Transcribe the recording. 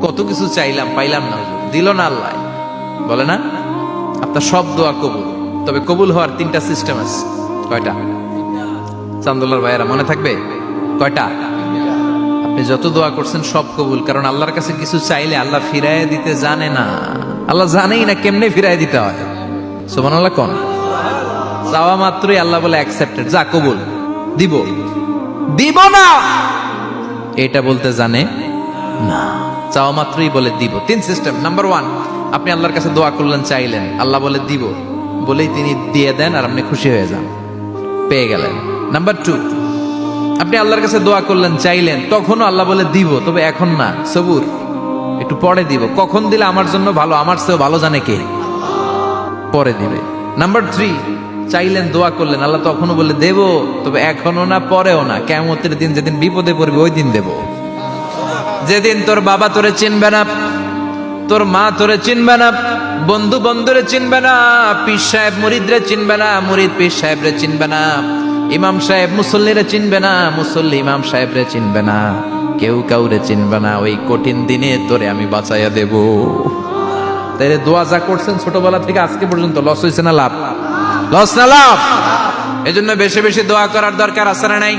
কত কিছু চাইলাম, পাইলাম না, দিল না আল্লাহ। বলে না আপনার সব দোয়া কবুল, তবে কবুল হওয়ার 3টা সিস্টেম আছে। কয়টা? চান্দুল্লার ভাইয়েরা মনে থাকবে কয়টা? আপনি যত দোয়া করছেন সব কবুল, কারণ আল্লাহর কাছে কিছু চাইলে আল্লাহ ফিরাইয়া দিতে জানে না। আল্লাহ জানেই না কেমনে ফিরাইয়া দিতে হয়। সুবহানাল্লাহ কোন? চাওয়া মাত্রই আল্লাহ বলে অ্যাকসেপ্টেড, যা কবুল, দিব দিব না এটা বলতে জানে না, চাওয়া মাত্রই বলে দিব। 3 সিস্টেম। নাম্বার 1, আপনি আল্লাহর কাছে দোয়া করলেন, চাইলেন, আল্লাহ বলে দিব, বলেই তিনি দিয়ে দেন আর আপনি খুশি হয়ে যান, পেয়ে গেলেন। নাম্বার 2, আপনি আল্লাহর কাছে দোয়া করলেন, চাইলেন, তখনও আল্লাহ বলে দিব, তবে এখন না, সবুর, একটু পরে দিব। কখন দিলে আমার জন্য ভালো, আমার চেয়েও ভালো জানে কে, পরে দিবে। নাম্বার 3, চাইলেন, দোয়া করলেন, আল্লাহ তখনও বলে দেব, তবে এখনো না, পরেও না, কিয়ামতের দিন যেদিন বিপদে পড়বে ওই দিন দেব। যেদিন তোর বাবা তোরে চিনবে না, তোর মা তোরে চিনবে না, বন্ধু বন্ধুরে চিনবে না, পীর সাহেব মুরিদরে চিনবে না, মুরিদ পীর সাহেবরে চিনবে না, ইমাম সাহেব মুসল্লিরে চিনবে না, মুসল্লি ইমাম সাহেবরে চিনবে না, কেউ কাউরে চিনবে না। ওই কঠিন দিনে তোরে আমি বাঁচাইয়া দেব। তাই দোয়া যা করছেন ছোটবেলা থেকে আজকে পর্যন্ত, লস হয়েছে না লাভ? লস না লাভ? এজন্য বেশি বেশি দোয়া করার দরকার আছে না নাই?